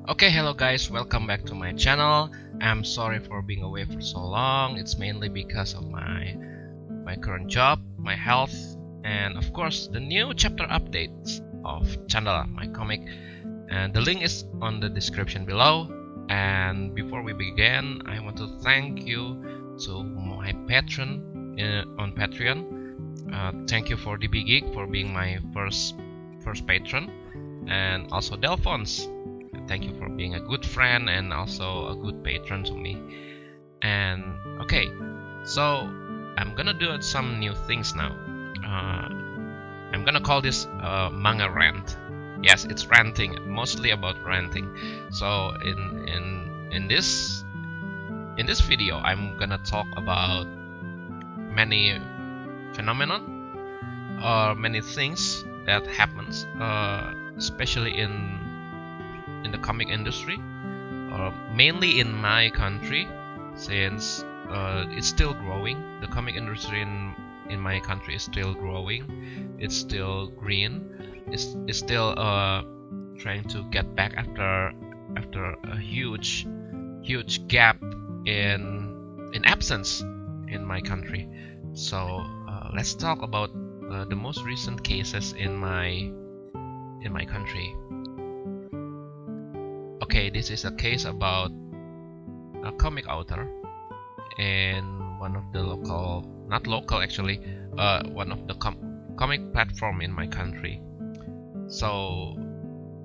Okay, hello guys, welcome back to my channel. I'm sorry for being away for so long. It's mainly because of my current job, my health, and of course the new chapter updates of Chandala, my comic. And the link is on the description below. And before we begin, I want to thank you to my patron on Patreon. Thank you for GEEK for being my first patron, and also DELPHONSE. Thank you for being a good friend and also a good patron to me. And okay, so I'm gonna do some new things now. I'm gonna call this Mangarant. Yes, it's ranting, mostly about ranting. So in this video, I'm gonna talk about many phenomenon or many things that happens, especially in the comic industry, mainly in my country, since it's still growing. The comic industry in my country is still growing. It's still green. It's still trying to get back after a huge gap in absence in my country. So let's talk about the most recent cases in my country. Okay, this is a case about a comic author in one of the not local actually, one of the comic platform in my country. So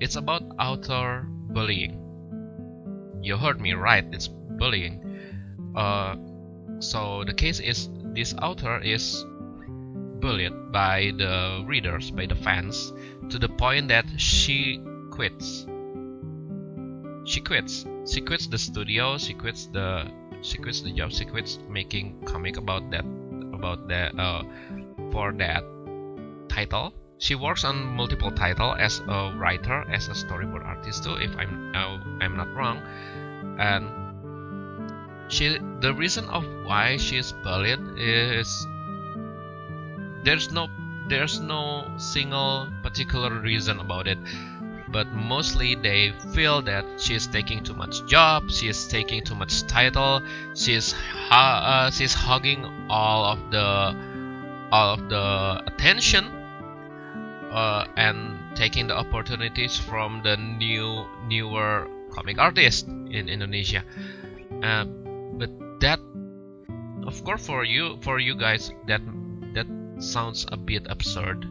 it's about author bullying. You heard me right, it's bullying. So the case is this author is bullied by the readers, by the fans, to the point that she quits. She quits the studio, she quits the job, she quits making comic about that for that title. She works on multiple title as a writer, as a storyboard artist too, if I'm not wrong. And the reason of why she's bullied is there's no single particular reason about it. But mostly they feel that she's taking too much job, she's taking too much title, she's hogging all of the attention, and taking the opportunities from the newer comic artists in Indonesia. But that, of course, for you guys, that sounds a bit absurd.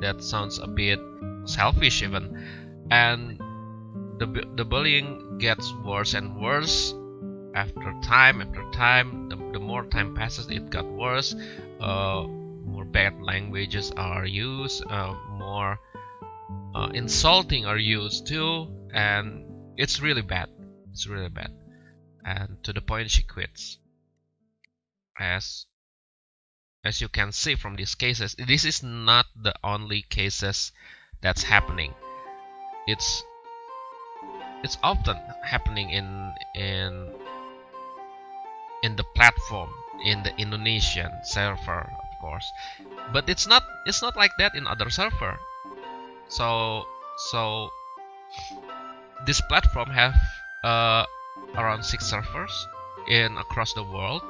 That sounds a bit selfish even. And the bullying gets worse and worse after time. The more time passes, it got worse. More bad languages are used, more insulting are used too, and it's really bad. And to the point she quits. As you can see from these cases, this is not the only cases that's happening. It's often happening in the platform, in the Indonesian server, of course. But it's not like that in other server. So this platform have around 6 servers across the world.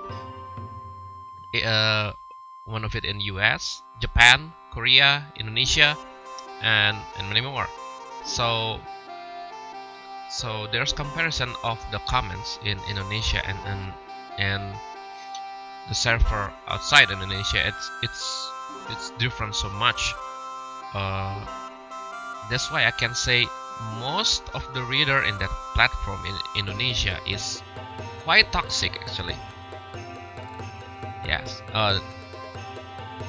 One of it in US, Japan, Korea, Indonesia, and many more. So there's comparison of the comments in Indonesia and the server outside Indonesia. It's different so much. That's why I can say most of the reader in that platform in Indonesia is quite toxic actually. Yes.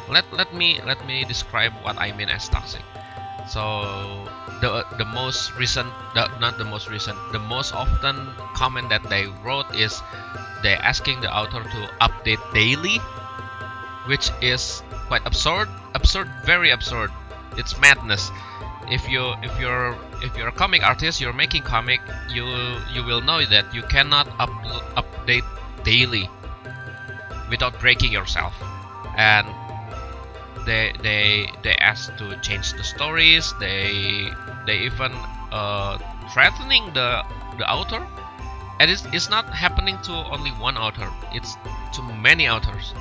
Let me describe what I mean as toxic. So the most often comment that they wrote is they asking the author to update daily, which is quite absurd, very absurd. It's madness. If you're a comic artist, you're making comic, you will know that you cannot update daily without breaking yourself. And they asked to change the stories. They even threatening the author, and it's not happening to only one author. It's to many authors,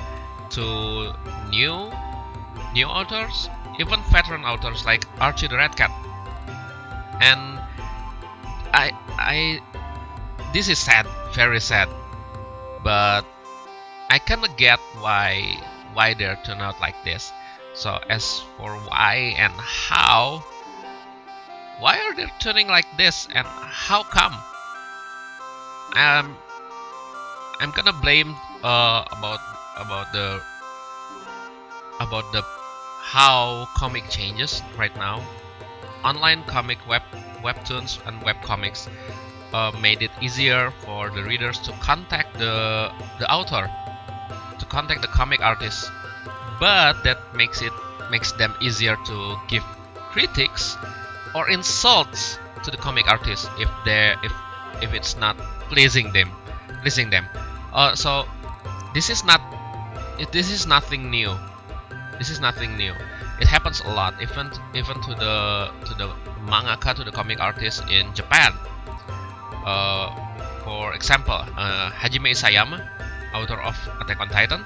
to new authors, even veteran authors like Archie the Red Cat. And I this is sad, very sad, but I cannot get why they turn out like this. So as for why and how, why are they turning like this, and how come? I'm gonna blame about the how comic changes right now. Online comic webtoons and webcomics made it easier for the readers to contact the author, to contact the comic artist, but that makes them easier to give critics or insults to the comic artist if it's not pleasing them. So this is nothing new. This is nothing new. It happens a lot, even to the mangaka, to the comic artist in Japan. For example, Hajime Isayama, author of Attack on Titan,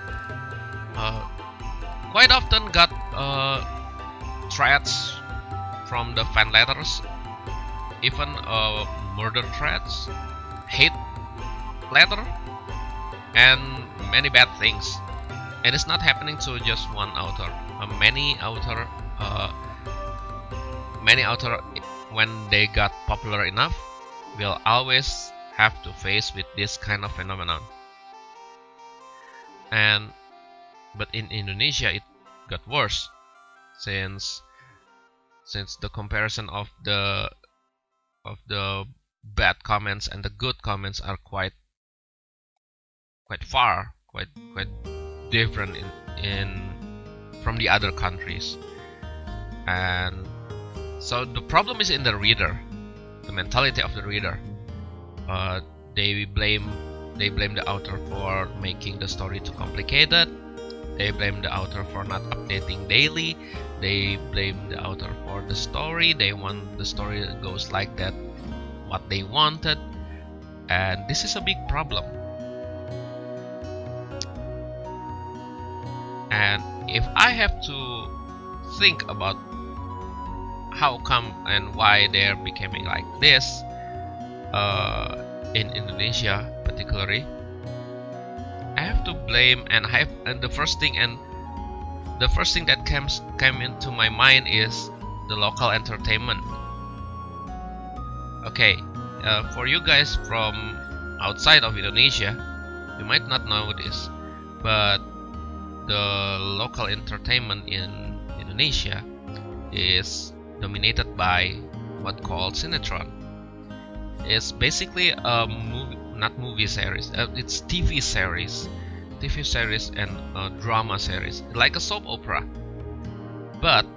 quite often got threats from the fan letters, even murder threats, hate letter, and many bad things. And it's not happening to just one author. Many author, when they got popular enough, will always have to face with this kind of phenomenon. But in Indonesia, it got worse, since the comparison of the bad comments and the good comments are quite different in from the other countries. And so the problem is in the reader, the mentality of the reader. They blame the author for making the story too complicated. They blame the author for not updating daily. They blame the author for the story. They want the story that goes like that, what they wanted, and this is a big problem. And if I have to think about how come and why they're becoming like this, in Indonesia particularly, I have to blame, and the first thing that came into my mind is the local entertainment. Okay, for you guys from outside of Indonesia, you might not know this, but the local entertainment in Indonesia is dominated by what called sinetron. It's basically a movie series. It's TV series and drama series, like a soap opera. But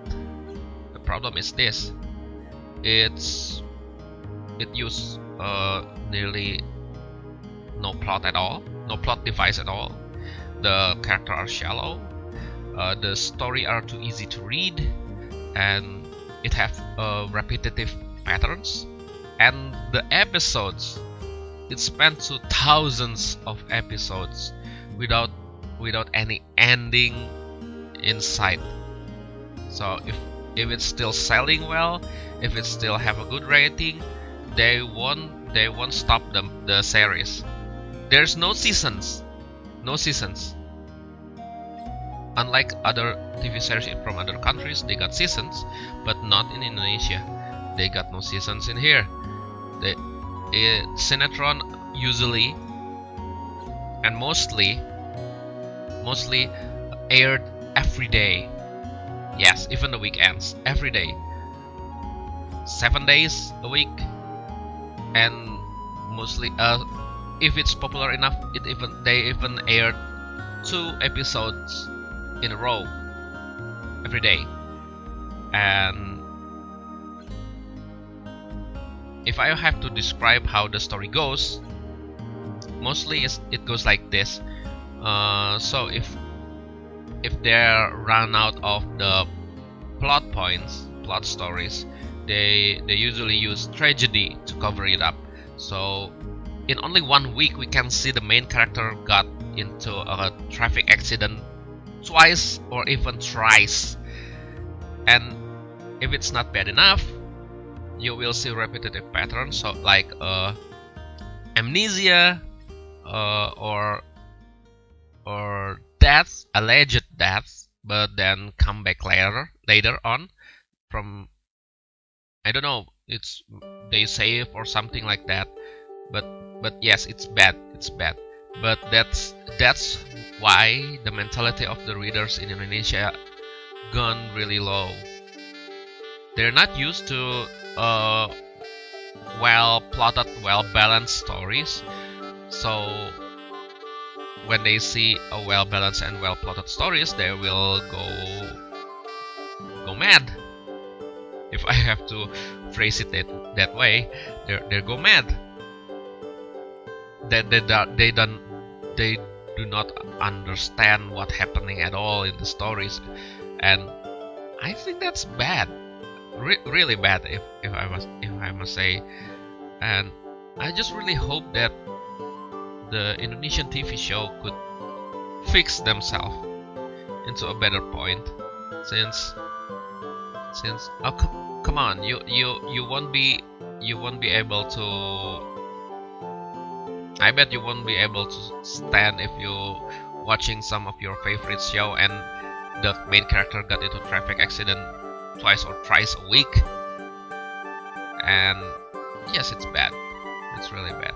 the problem is this: it uses nearly no plot at all, no plot device at all. The characters are shallow. The story are too easy to read, and it have repetitive patterns. And the episodes, it spent to thousands of episodes without any ending in sight. So if it's still selling well, if it still have a good rating, they won't stop the series. There's no seasons. Unlike other TV series from other countries, they got seasons, but not in Indonesia. They got no seasons in here. Sinetron usually and mostly aired every day. Yes, even the weekends, every day, 7 days a week, and mostly if it's popular enough, they even aired 2 episodes in a row every day. And if I have to describe how the story goes, mostly it goes like this. So if they run out of the plot stories, they usually use tragedy to cover it up. So in only 1 week we can see the main character got into a traffic accident twice or even thrice. And if it's not bad enough, you will see repetitive patterns, so like amnesia or deaths, alleged deaths, but then come back later on from, I don't know, it's they save or something like that. But yes, it's bad. But that's why the mentality of the readers in Indonesia gone really low. They're not used to well plotted, well balanced stories. So when they see a well balanced and well plotted stories, they will go mad. If I have to phrase it that way, they go mad. They do not understand what's happening at all in the stories, and I think that's bad, really bad, if I must say. And I just really hope that the Indonesian TV show could fix themselves into a better point, since oh, come on, you won't be able to. I bet you won't be able to stand if you watching some of your favorite show and the main character got into traffic accident twice or thrice a week. And yes, it's bad. It's really bad.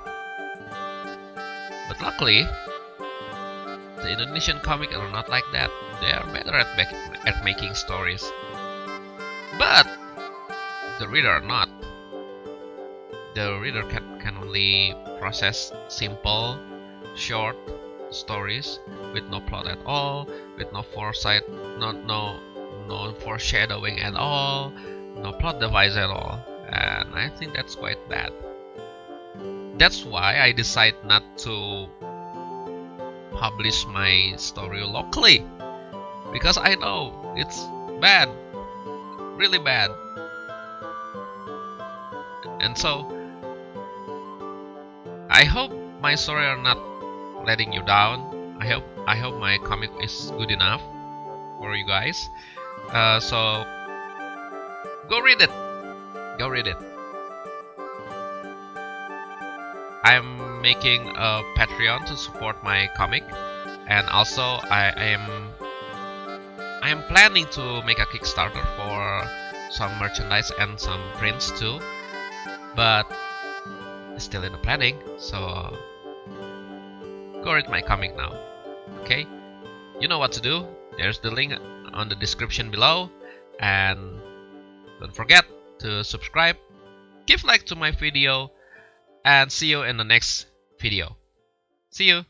But luckily, the Indonesian comic are not like that. They are better at making stories. But the reader are not. The reader can only process simple, short stories with no plot at all, with no foresight, no foreshadowing at all, no plot device at all, and I think that's quite bad. That's why I decide not to publish my story locally, because I know it's bad, really bad. And so I hope my story are not letting you down. I hope my comic is good enough for you guys. So go read it. Go read it. I'm making a Patreon to support my comic, and also I am planning to make a Kickstarter for some merchandise and some prints too, but still in the planning. So go read my comic now. Okay, you know what to do. There's the link on the description below, and don't forget to subscribe, give like to my video, and see you in the next video. See you.